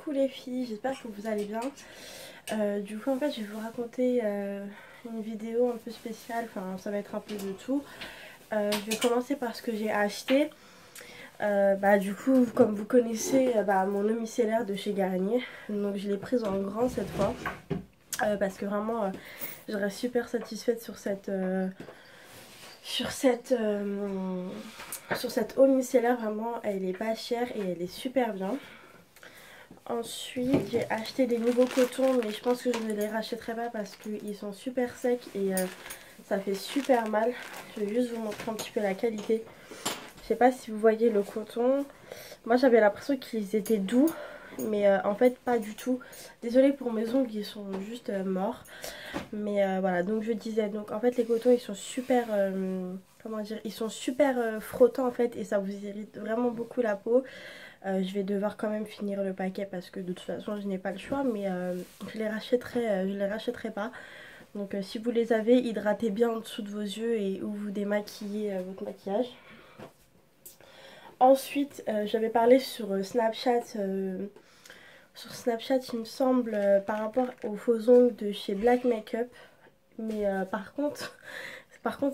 Coucou les filles, j'espère que vous allez bien. Du coup en fait je vais vous raconter une vidéo un peu spéciale, enfin ça va être un peu de tout. Je vais commencer par ce que j'ai acheté. Du coup comme vous connaissez mon eau micellaire de chez Garnier, donc je l'ai prise en grand cette fois. Parce que vraiment je reste super satisfaite sur cette eau micellaire. Vraiment elle est pas chère et elle est super bien. Ensuite j'ai acheté des nouveaux cotons, mais je pense que je ne les rachèterai pas parce qu'ils sont super secs et ça fait super mal. Je vais juste vous montrer un petit peu la qualité. Je sais pas si vous voyez le coton. Moi j'avais l'impression qu'ils étaient doux, mais en fait pas du tout. Désolée pour mes ongles, ils sont juste morts. Mais voilà, donc je disais, donc en fait les cotons ils sont super, comment dire, ils sont super frottants en fait, et ça vous irrite vraiment beaucoup la peau. Je vais devoir quand même finir le paquet parce que de toute façon je n'ai pas le choix, mais je les rachèterai pas. Donc si vous les avez, hydratez bien en dessous de vos yeux et où vous démaquillez votre maquillage. Ensuite j'avais parlé sur Snapchat, il me semble, par rapport aux faux ongles de chez Black Makeup. Mais par contre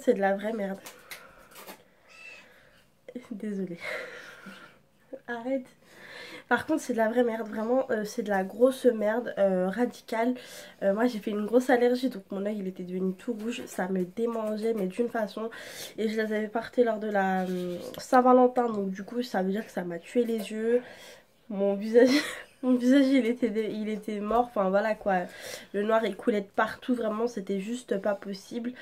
c'est de la vraie merde. Désolée. Arrête. Par contre c'est de la vraie merde, vraiment c'est de la grosse merde radicale. Moi j'ai fait une grosse allergie, donc mon œil il était devenu tout rouge, ça me démangeait mais d'une façon. Et je les avais portés lors de la Saint-Valentin, donc du coup ça veut dire que ça m'a tué les yeux. Mon visage mon visage il était mort, enfin voilà quoi. Le noir il coulait de partout, vraiment c'était juste pas possible.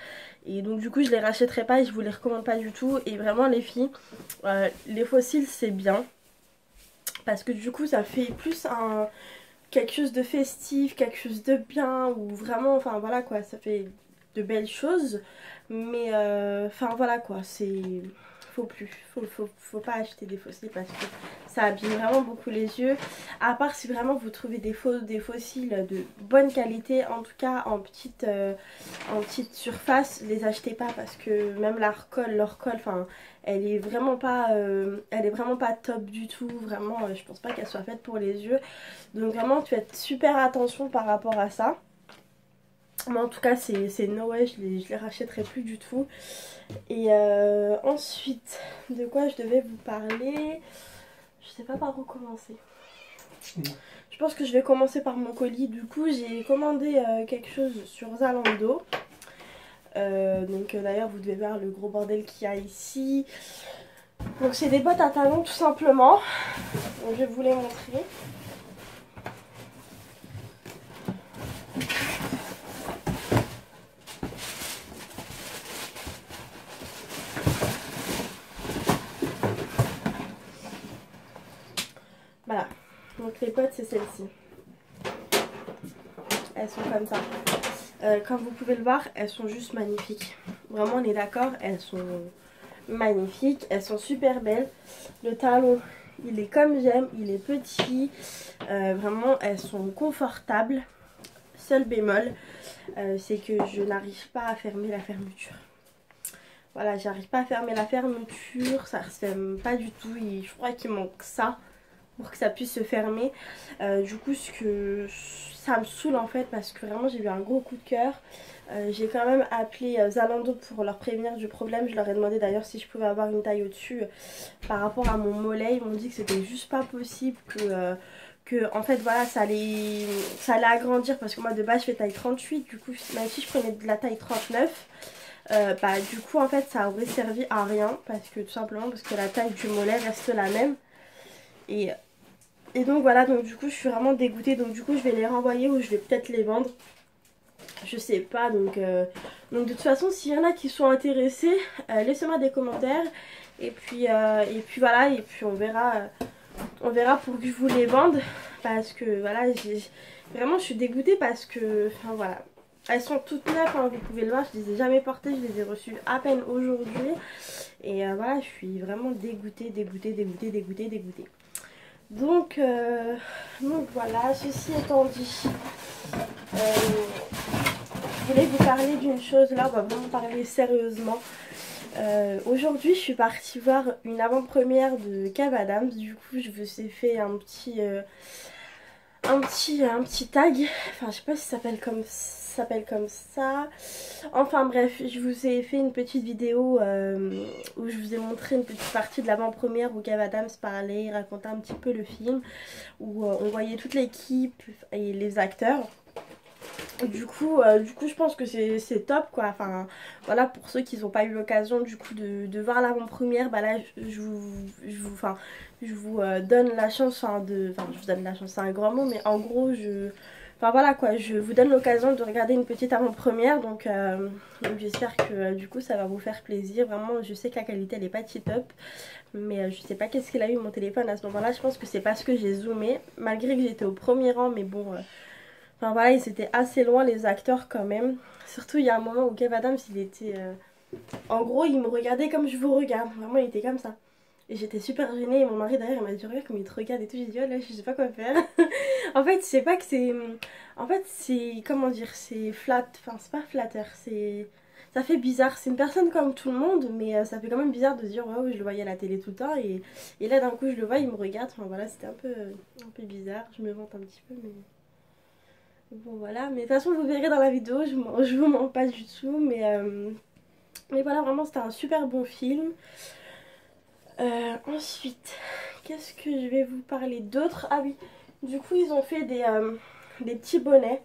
Et donc du coup je les rachèterai pas et je vous les recommande pas du tout. Et vraiment les filles, les fossiles c'est bien, parce que du coup ça fait plus quelque chose de festif, quelque chose de bien, ou vraiment, enfin voilà quoi, ça fait de belles choses. Mais enfin voilà quoi, faut pas acheter des fossiles parce que ça abîme vraiment beaucoup les yeux. À part si vraiment vous trouvez des fossiles de bonne qualité, en tout cas en petite surface, les achetez pas parce que même leur colle, enfin elle est vraiment pas top du tout. Vraiment je pense pas qu'elle soit faite pour les yeux. Donc vraiment tu fais super attention par rapport à ça. Mais en tout cas c'est no way, je les rachèterai plus du tout. Et ensuite, de quoi je devais vous parler? Je sais pas par où commencer. Je pense que je vais commencer par mon colis. Du coup j'ai commandé quelque chose sur Zalando. D'ailleurs vous devez voir le gros bordel qu'il y a ici. Donc c'est des bottes à talons tout simplement. Donc, je vais vous les montrer. Voilà, donc les bottes c'est celles-ci. Elles sont comme ça. Comme vous pouvez le voir, elles sont juste magnifiques. Vraiment on est d'accord, elles sont magnifiques, elles sont super belles. Le talon il est comme j'aime, il est petit. Vraiment elles sont confortables. Seul bémol, c'est que je n'arrive pas à fermer la fermeture. Voilà, j'arrive pas à fermer la fermeture, ça ne se ferme pas du tout. Et je crois qu'il manque ça pour que ça puisse se fermer. Du coup ça me saoule en fait, parce que vraiment j'ai eu un gros coup de cœur. J'ai quand même appelé Zalando pour leur prévenir du problème. Je leur ai demandé d'ailleurs si je pouvais avoir une taille au-dessus par rapport à mon mollet. Ils m'ont dit que c'était juste pas possible, que en fait voilà ça allait agrandir, parce que moi de base je fais taille 38. Du coup même si je prenais de la taille 39, du coup en fait ça aurait servi à rien, parce que tout simplement parce que la taille du mollet reste la même. Et donc voilà, donc du coup je suis vraiment dégoûtée. Donc du coup je vais les renvoyer, ou je vais peut-être les vendre, je sais pas. Donc de toute façon s'il y en a qui sont intéressés, laissez-moi des commentaires. Et puis voilà, et puis on verra pour que je vous les vende. Parce que voilà, vraiment je suis dégoûtée, parce que enfin voilà, elles sont toutes neuves, hein, vous pouvez le voir, je les ai jamais portées, je les ai reçues à peine aujourd'hui. Et voilà, je suis vraiment dégoûtée. Donc voilà, ceci étant dit, je voulais vous parler d'une chose. Là on va vraiment parler sérieusement. Aujourd'hui je suis partie voir une avant-première de Kev Adams. Du coup je vous ai fait un petit un petit tag. Enfin, je sais pas si ça s'appelle comme ça. Enfin bref, je vous ai fait une petite vidéo où je vous ai montré une petite partie de l'avant-première où Kev Adams parlait, il racontait un petit peu le film, où on voyait toute l'équipe et les acteurs. Du coup, je pense que c'est top quoi. Enfin, voilà, pour ceux qui n'ont pas eu l'occasion du coup de voir l'avant-première, bah là je vous donne la chance, enfin je vous donne la chance, c'est un grand mot, mais en gros enfin voilà quoi, je vous donne l'occasion de regarder une petite avant-première, donc j'espère que du coup ça va vous faire plaisir. Vraiment, je sais que la qualité elle est pas tip-top, mais je sais pas qu'est-ce qu'il a eu mon téléphone à ce moment-là. Je pense que c'est parce que j'ai zoomé, malgré que j'étais au premier rang, mais bon. Enfin voilà, ils étaient assez loin les acteurs quand même. Surtout il y a un moment où Kev Adams il était... En gros il me regardait comme je vous regarde. Vraiment il était comme ça. Et j'étais super gênée et mon mari derrière il m'a dit regarde comme il te regarde et tout. J'ai dit oh là je sais pas quoi faire. En fait je sais pas que c'est... En fait c'est... Comment dire? C'est flat... Enfin c'est pas flatteur. C'est... Ça fait bizarre. C'est une personne comme tout le monde. Mais ça fait quand même bizarre de se dire waouh je le voyais à la télé tout le temps. Et là d'un coup je le vois il me regarde. Enfin voilà c'était un peu bizarre. Je me vante un petit peu mais... Bon voilà, mais de toute façon vous verrez dans la vidéo, je vous mens pas du tout, mais voilà, vraiment c'était un super bon film. Ensuite, qu'est-ce que je vais vous parler d'autre? Ah oui, du coup ils ont fait des petits bonnets,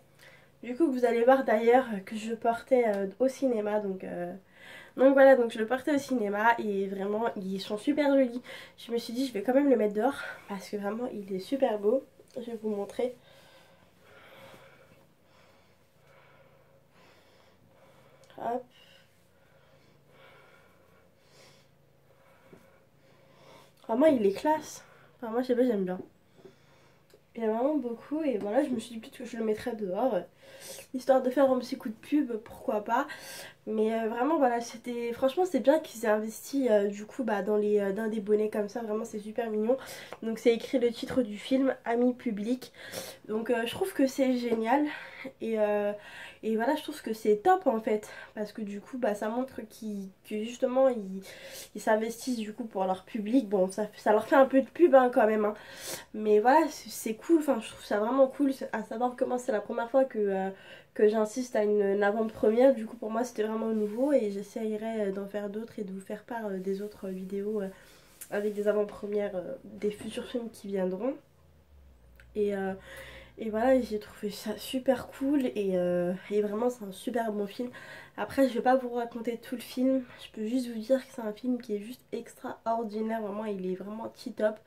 du coup vous allez voir d'ailleurs que je portais au cinéma, donc voilà, donc je le portais au cinéma et vraiment ils sont super jolis. Je me suis dit je vais quand même le mettre dehors parce que vraiment il est super beau, je vais vous montrer. Hop. Vraiment il est classe. Enfin moi je sais pas, j'aime bien. J'aime vraiment beaucoup et voilà je me suis dit peut-être que je le mettrais dehors. Histoire de faire un petit coup de pub, pourquoi pas. Mais vraiment voilà, c'était franchement c'est bien qu'ils aient investi du coup bah, dans des bonnets comme ça. Vraiment c'est super mignon. Donc c'est écrit le titre du film, Amis publics. Donc je trouve que c'est génial. Et, euh, et voilà, je trouve que c'est top en fait. Parce que du coup bah, ça montre que justement ils s'investissent du coup pour leur public. Bon ça leur fait un peu de pub hein, quand même. Hein. Mais voilà, c'est cool. Enfin je trouve ça vraiment cool. À savoir comment c'est la première fois que j'insiste à une avant-première. Du coup pour moi c'était vraiment nouveau et j'essayerai d'en faire d'autres et de vous faire part des autres vidéos avec des avant-premières des futurs films qui viendront. Et, euh, et voilà, j'ai trouvé ça super cool et vraiment c'est un super bon film. Après je vais pas vous raconter tout le film, je peux juste vous dire que c'est un film qui est juste extraordinaire, vraiment il est vraiment tip-top.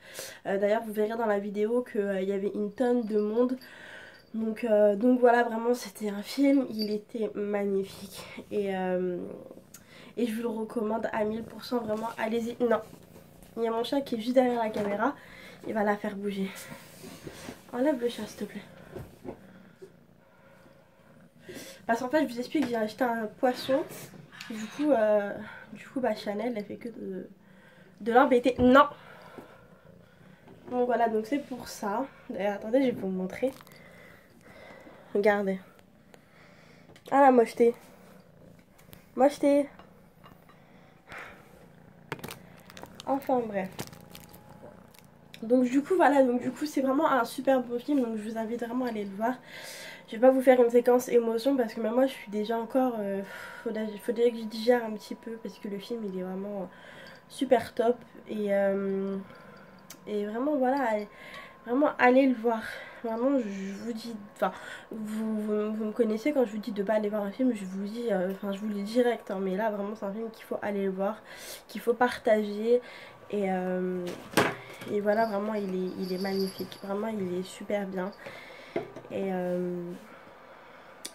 D'ailleurs vous verrez dans la vidéo qu'il y avait une tonne de monde. Donc voilà, vraiment c'était un film, il était magnifique et je vous le recommande à 1000%, vraiment allez-y. Non, il y a mon chat qui est juste derrière la caméra, il va la faire bouger. Enlève le chat s'il te plaît. Parce qu'en fait je vous explique, j'ai acheté un poisson, du coup bah, Chanel elle fait que de l'embêter. Non. Donc voilà, donc c'est pour ça. D'ailleurs attendez, je vais vous montrer. Regardez. Ah la mocheté. Mocheté. Enfin bref. Donc du coup voilà, donc du coup c'est vraiment un super beau film, donc je vous invite vraiment à aller le voir. Je vais pas vous faire une séquence émotion parce que même moi je suis déjà encore... faudrait que je digère un petit peu parce que le film il est vraiment super top. Et vraiment voilà, vraiment allez le voir. Vraiment je vous dis, enfin vous me connaissez quand je vous dis de pas aller voir un film, je vous dis, enfin je vous le dis direct, hein, mais là vraiment c'est un film qu'il faut aller le voir, qu'il faut partager et voilà vraiment il est magnifique, vraiment il est super bien et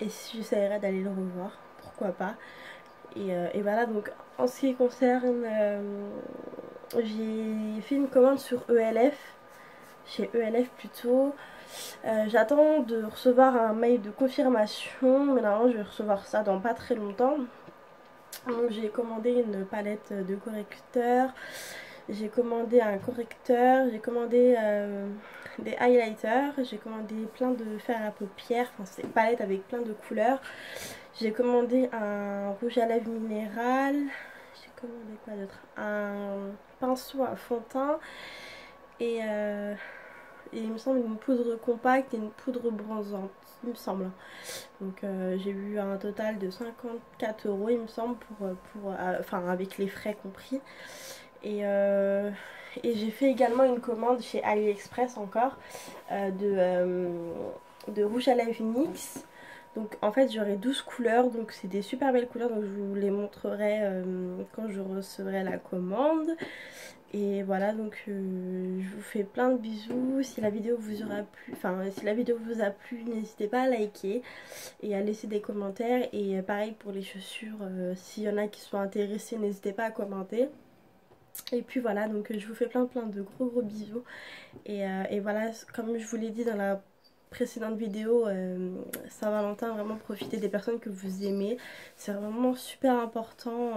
j'essaierai d'aller le revoir, pourquoi pas. Et voilà, donc en ce qui concerne, j'ai fait une commande sur ELF, chez ELF plutôt. J'attends de recevoir un mail de confirmation, mais normalement je vais recevoir ça dans pas très longtemps. Donc j'ai commandé une palette de correcteurs, j'ai commandé un correcteur, j'ai commandé des highlighters, j'ai commandé plein de fer à paupières, enfin c'est une palette avec plein de couleurs. J'ai commandé un rouge à lèvres minéral, j'ai commandé quoi d'autre, un pinceau à fond de teint et et il me semble une poudre compacte et une poudre bronzante, il me semble. Donc j'ai eu un total de 54 euros il me semble enfin avec les frais compris. Et j'ai fait également une commande chez AliExpress encore de rouge à lèvres NYX. Donc en fait j'aurai 12 couleurs, donc c'est des super belles couleurs, donc je vous les montrerai quand je recevrai la commande. Et voilà, donc je vous fais plein de bisous. Si la vidéo vous aura plu, enfin si la vidéo vous a plu, n'hésitez pas à liker et à laisser des commentaires. Et pareil pour les chaussures, s'il y en a qui sont intéressés, n'hésitez pas à commenter. Et puis voilà, donc je vous fais plein de gros bisous. Et voilà, comme je vous l'ai dit dans la précédente vidéo, Saint-Valentin, vraiment profitez des personnes que vous aimez. C'est vraiment super important.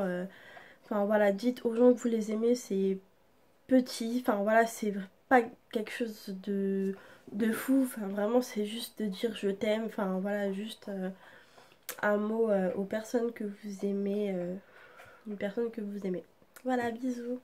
Enfin voilà, dites aux gens que vous les aimez, c'est petit. Enfin voilà, c'est pas quelque chose de fou. Enfin vraiment, c'est juste de dire je t'aime. Enfin voilà, juste un mot aux personnes que vous aimez. Une personne que vous aimez. Voilà, bisous.